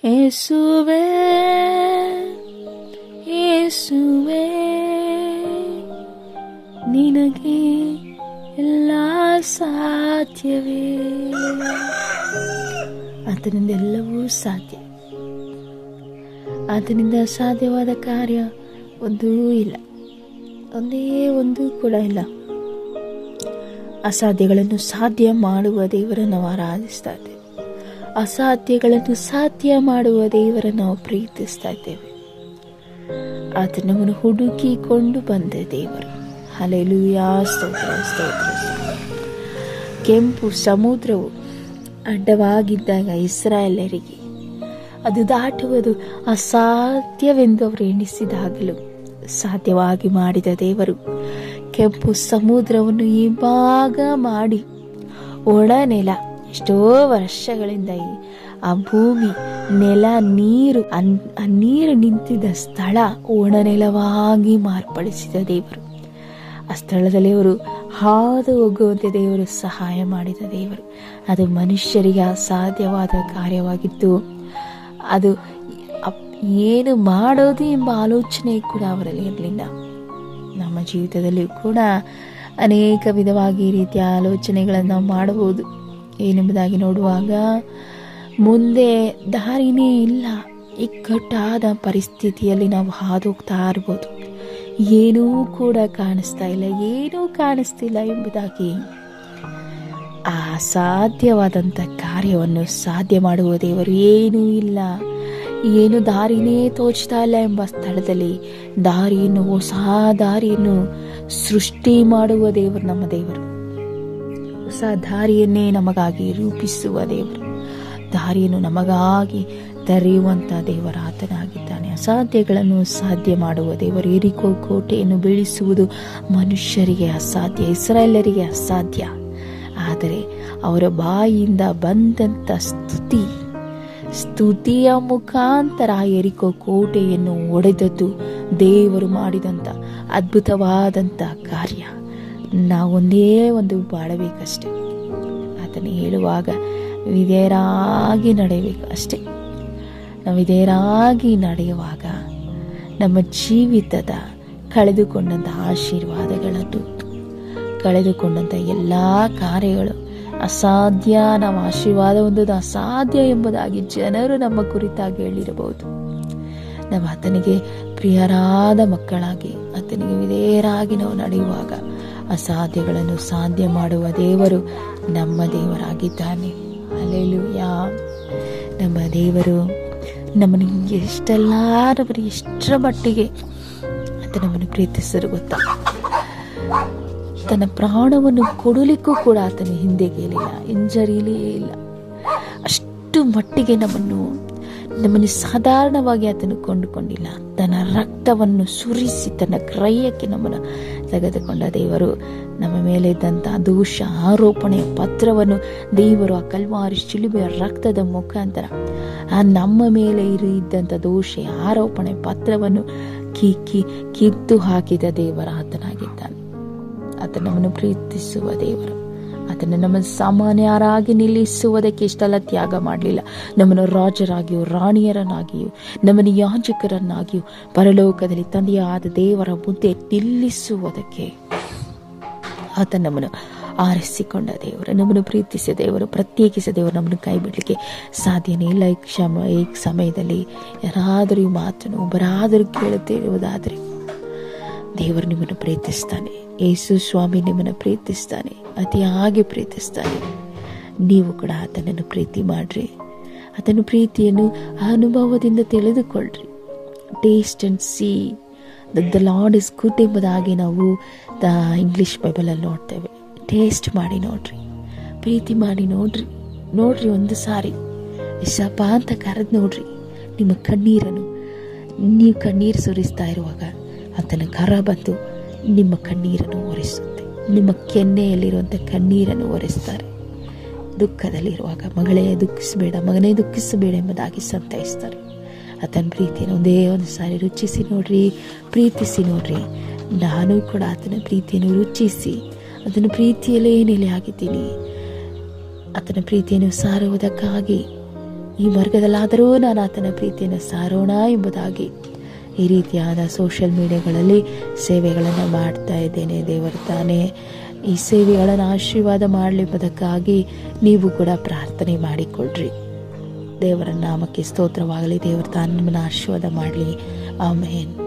ಯೇಸುವೇ ಯೇಸುವೇ, ನಿನಗೆ ಎಲ್ಲ ಸಾಧ್ಯವೇ. ಆತನಿಂದ ಎಲ್ಲವೂ ಸಾಧ್ಯ. ಆತನಿಂದ ಅಸಾಧ್ಯವಾದ ಕಾರ್ಯ ಒಂದೂ ಇಲ್ಲ, ಒಂದೇ ಒಂದು ಕೂಡ ಇಲ್ಲ. ಅಸಾಧ್ಯಗಳನ್ನು ಸಾಧ್ಯ ಮಾಡುವ ದೇವರನ್ನು ನಾವು ಆರಾಧಿಸ್ತಾ ಇದ್ದೇವೆ. ಅಸಾಧ್ಯಗಳನ್ನು ಸಾಧ್ಯ ಮಾಡುವ ದೇವರನ್ನು ನಾವು ಪ್ರೀತಿಸ್ತಾ ಇದ್ದೇವೆ. ಆತ ನಮ್ಮನ್ನು ಹುಡುಕಿಕೊಂಡು ಬಂದ ದೇವರು. ಹಲ್ಲೆಲೂಯಾ, ಸ್ತೋತ್ರ ಸ್ತೋತ್ರ. ಕೆಂಪು ಸಮುದ್ರವು ಅಡ್ಡವಾಗಿದ್ದಾಗ ಇಸ್ರಾಯೇಲರಿಗೆ ಅದು ದಾಟುವುದು ಅಸಾಧ್ಯವೆಂದು ಅವರು ಎಣಿಸಿದಾಗಲೂ ಸಾಧ್ಯವಾಗಿ ಮಾಡಿದ ದೇವರು ಕೆಂಪು ಸಮುದ್ರವನ್ನು ಇವಾಗ ಮಾಡಿ ಒಳನೆಲ, ಎಷ್ಟೋ ವರ್ಷಗಳಿಂದ ಆ ಭೂಮಿ, ನೆಲ, ನೀರು ನಿಂತಿದ್ದ ಸ್ಥಳ ಒಣನೆಲವಾಗಿ ಮಾರ್ಪಡಿಸಿದ ದೇವರು. ಆ ಸ್ಥಳದಲ್ಲಿ ಅವರು ಹಾದು ಹೋಗುವಂತೆ ದೇವರು ಸಹಾಯ ಮಾಡಿದ ದೇವರು. ಅದು ಮನುಷ್ಯರಿಗೆ ಅಸಾಧ್ಯವಾದ ಕಾರ್ಯವಾಗಿತ್ತು. ಅದು ಏನು ಮಾಡೋದು ಎಂಬ ಆಲೋಚನೆ ಕೂಡ ಅವರಲ್ಲಿ ಇರಲಿಲ್ಲ. ನಮ್ಮ ಜೀವಿತದಲ್ಲಿ ಕೂಡ ಅನೇಕ ವಿಧವಾಗಿ ಈ ರೀತಿಯ ಆಲೋಚನೆಗಳನ್ನು ನಾವು ಮಾಡಬಹುದು. ಏನೆಂಬುದಾಗಿ ನೋಡುವಾಗ, ಮುಂದೆ ದಾರಿನೇ ಇಲ್ಲ, ಇಕ್ಕಟ್ಟಾದ ಪರಿಸ್ಥಿತಿಯಲ್ಲಿ ನಾವು ಹಾದೋಗ್ತಾ ಇರ್ಬೋದು. ಏನೂ ಕೂಡ ಕಾಣಿಸ್ತಾ ಇಲ್ಲ, ಏನೂ ಕಾಣಿಸ್ತಿಲ್ಲ ಎಂಬುದಾಗಿ ಆ ಅಸಾಧ್ಯವಾದಂಥ ಕಾರ್ಯವನ್ನು ಸಾಧ್ಯ ಮಾಡುವ ದೇವರು, ಏನೂ ಇಲ್ಲ, ಏನು ದಾರಿನೇ ತೋಚ್ತಾ ಇಲ್ಲ ಎಂಬ ಸ್ಥಳದಲ್ಲಿ ದಾರಿಯನ್ನು, ಹೊಸ ದಾರಿಯನ್ನು ಸೃಷ್ಟಿ ಮಾಡುವ ದೇವರು ನಮ್ಮ ದೇವರು. ಹೊಸ ದಾರಿಯನ್ನೇ ನಮಗಾಗಿ ರೂಪಿಸುವ ದೇವರು, ದಾರಿಯನ್ನು ನಮಗಾಗಿ ತೆರೆಯುವಂಥ ದೇವರ ಆತನಾಗಿದ್ದಾನೆ. ಅಸಾಧ್ಯಗಳನ್ನು ಸಾಧ್ಯ ಮಾಡುವ ದೇವರು. ಯೆರಿಕೋ ಕೋಟೆಯನ್ನು ಬೀಳಿಸುವುದು ಮನುಷ್ಯರಿಗೆ ಅಸಾಧ್ಯ, ಇಸ್ರಾಯೇಲರಿಗೆ ಅಸಾಧ್ಯ. ಆದರೆ ಅವರ ಬಾಯಿಯಿಂದ ಬಂದಂಥ ಸ್ತುತಿಯ ಮುಖಾಂತರ ಯೆರಿಕೋ ಕೋಟೆಯನ್ನು ಒಡೆದದ್ದು ದೇವರು ಮಾಡಿದಂಥ ಅದ್ಭುತವಾದಂಥ ಕಾರ್ಯ. ನಾವೊಂದೇ ಒಂದು ಬಾಳಬೇಕಷ್ಟೆ. ಆತನು ಹೇಳುವಾಗ ವಿಧೇಯರಾಗಿ ನಡೆಯಬೇಕು ಅಷ್ಟೇ. ನಾವು ವಿಧೇಯರಾಗಿ ನಡೆಯುವಾಗ ನಮ್ಮ ಜೀವಿತದ ಕಳೆದುಕೊಂಡಂಥ ಆಶೀರ್ವಾದಗಳನ್ನು, ಕಳೆದುಕೊಂಡಂಥ ಎಲ್ಲ ಕಾರ್ಯಗಳು ಅಸಾಧ್ಯ, ನಾವು ಆಶೀರ್ವಾದ ಹೊಂದೋದು ಅಸಾಧ್ಯ ಎಂಬುದಾಗಿ ಜನರು ನಮ್ಮ ಕುರಿತಾಗಿ ಹೇಳಿರಬಹುದು. ನಾವು ಆತನಿಗೆ ಪ್ರಿಯರಾದ ಮಕ್ಕಳಾಗಿ, ಆತನಿಗೆ ವಿಧೇಯರಾಗಿ ನಾವು ನಡೆಯುವಾಗ ಅಸಾಧ್ಯಗಳನ್ನು ಸಾಧ್ಯ ಮಾಡುವ ದೇವರು ನಮ್ಮ ದೇವರಾಗಿದ್ದಾನೆ. ಹಲ್ಲೆಲೂಯಾ. ನಮ್ಮ ದೇವರು ನಮ್ಮನ್ನು ಎಷ್ಟರ ಮಟ್ಟಿಗೆ ಆತ ನಮ್ಮನ್ನು ಪ್ರೀತಿಸಲು ಗೊತ್ತಾ. ತನ್ನ ಪ್ರಾಣವನ್ನು ಕೊಡಲಿಕ್ಕೂ ಕೂಡ ಆತನು ಹಿಂದೆ ಕೇಳಿಲ್ಲ, ಹಿಂಜರಿಯಲೇ ಇಲ್ಲ. ಅಷ್ಟು ಮಟ್ಟಿಗೆ ನಮ್ಮನ್ನು ಸಾಧಾರಣವಾಗಿ ಆತನು ಕೊಂಡುಕೊಂಡಿಲ್ಲ. ತನ್ನ ರಕ್ತವನ್ನು ಸುರಿಸಿ ತನ್ನ ಕ್ರಯಕ್ಕೆ ನಮ್ಮನ್ನು ತೆಗೆದುಕೊಂಡ ದೇವರು. ನಮ್ಮ ಮೇಲೆ ಇದ್ದಂತಹ ದೋಷ ಆರೋಪಣೆಯ ಪತ್ರವನ್ನು ದೇವರು ಆ ಕಲ್ವಾರಿ ಶಿಲುಬೆಯ ರಕ್ತದ ಮುಖಾಂತರ ನಮ್ಮ ಮೇಲೆ ಇದ್ದಂಥ ದೋಷ ಆರೋಪಣೆ ಪತ್ರವನ್ನು ಕಿತ್ತು ಹಾಕಿದ ದೇವರ ಆತನಾಗಿದ್ದಾನೆ. ಆತ ನಮ್ಮನ್ನು ಪ್ರೀತಿಸುವ ದೇವರು. ಆತನ ನಮ್ಮನ್ನು ಸಾಮಾನ್ಯರಾಗಿ ನಿಲ್ಲಿಸುವುದಕ್ಕೆ ಇಷ್ಟೆಲ್ಲ ತ್ಯಾಗ ಮಾಡಲಿಲ್ಲ. ನಮ್ಮನ್ನು ರಾಜರಾಗಿಯೂ ರಾಣಿಯರನ್ನಾಗಿಯೂ ನಮ್ಮನ್ನು ಯಾಜಕರನ್ನಾಗಿಯೂ ಪರಲೋಕದಲ್ಲಿ ತಂದೆಯಾದ ದೇವರ ಮುಂದೆ ನಿಲ್ಲಿಸುವುದಕ್ಕೆ ಆತ ನಮ್ಮನ್ನು ಆರಿಸಿಕೊಂಡ ದೇವರು, ನಮ್ಮನ್ನು ಪ್ರೀತಿಸಿದ ದೇವರು, ಪ್ರತ್ಯೇಕಿಸಿದ ದೇವರು. ನಮ್ಮನ್ನು ಕೈ ಬಿಡಲಿಕ್ಕೆ ಸಾಧ್ಯನೇ ಇಲ್ಲ. ಈ ಸಮಯದಲ್ಲಿ ಯಾರಾದರೂ ಈ ಮಾತನ್ನು ಒಬ್ಬರಾದರೂ ಕೇಳುತ್ತಿರುವುದಾದರೆ ದೇವರು ನಿಮ್ಮನ್ನು ಪ್ರೀತಿಸ್ತಾನೆ. ಯೇಸು ಸ್ವಾಮಿ ನಿಮ್ಮನ್ನು ಪ್ರೀತಿಸ್ತಾನೆ, ಅತಿಯಾಗಿ ಪ್ರೀತಿಸ್ತಾನೆ. ನೀವು ಕೂಡ ಆತನನ್ನು ಪ್ರೀತಿ ಮಾಡ್ರಿ. ಆತನ ಪ್ರೀತಿಯನ್ನು ಅನುಭವದಿಂದ ತಿಳಿದುಕೊಳ್ಳ್ರಿ. Taste and see that the Lord is good ಎಂಬುದಾಗಿ ನಾವು ಇಂಗ್ಲಿಷ್ ಬೈಬಲಲ್ಲಿ ನೋಡ್ತೇವೆ. ಟೇಸ್ಟ್ ಮಾಡಿ ನೋಡ್ರಿ, ಪ್ರೀತಿ ಮಾಡಿ ನೋಡ್ರಿ ಒಂದು ಸಾರಿ ಯೇಸಪ್ಪ ಅಂತ ಕರೆದು ನೋಡ್ರಿ. ನಿಮ್ಮ ಕಣ್ಣೀರನ್ನು, ನೀವು ಕಣ್ಣೀರು ಸುರಿಸ್ತಾ ಇರುವಾಗ ಆತನ ಕರ ಬಂದು ನಿಮ್ಮ ಕಣ್ಣೀರನ್ನು ಒರೆಸುತ್ತೆ. ನಿಮ್ಮ ಕೆನ್ನೆಯಲ್ಲಿರುವಂಥ ಕಣ್ಣೀರನ್ನು ಒರೆಸ್ತಾರೆ. ದುಃಖದಲ್ಲಿರುವಾಗ ಮಗಳೇ ದುಃಖಿಸಬೇಡ, ಮಗನೇ ದುಃಖಿಸಬೇಡ ಎಂಬುದಾಗಿ ಸಂತೈಸ್ತಾರೆ. ಆತನ ಪ್ರೀತಿಯನ್ನು ಒಂದೇ ಒಂದು ಸಾರಿ ರುಚಿಸಿ ನೋಡ್ರಿ, ಪ್ರೀತಿಸಿ ನೋಡ್ರಿ. ನಾನು ಕೂಡ ಆತನ ಪ್ರೀತಿಯನ್ನು ರುಚಿಸಿ ಆತನ ಪ್ರೀತಿಯಲ್ಲೇ ನೆಲೆ ಆಗಿದ್ದೀನಿ. ಆತನ ಪ್ರೀತಿಯನ್ನು ಸಾರುವುದಕ್ಕಾಗಿ ಈ ಮಾರ್ಗದಲ್ಲಾದರೂ ನಾನು ಆತನ ಪ್ರೀತಿಯನ್ನು ಸಾರೋಣ ಎಂಬುದಾಗಿ ಈ ರೀತಿಯಾದ ಸೋಷಿಯಲ್ ಮೀಡಿಯಾಗಳಲ್ಲಿ ಸೇವೆಗಳನ್ನು ಮಾಡ್ತಾ ಇದ್ದೇನೆ. ದೇವರು ತಾನೇ ಈ ಸೇವೆಗಳನ್ನು ಆಶೀರ್ವಾದ ಮಾಡಲಿಪ್ಪದಕ್ಕಾಗಿ ನೀವು ಕೂಡ ಪ್ರಾರ್ಥನೆ ಮಾಡಿಕೊಳ್ಳ್ರಿ. ದೇವರ ನಾಮಕ್ಕೆ ಸ್ತೋತ್ರವಾಗಲಿ. ದೇವರ ತಾನು ನಿಮ್ಮನ್ನು ಆಶೀರ್ವಾದ ಮಾಡಲಿ. ಆಮೇನ್.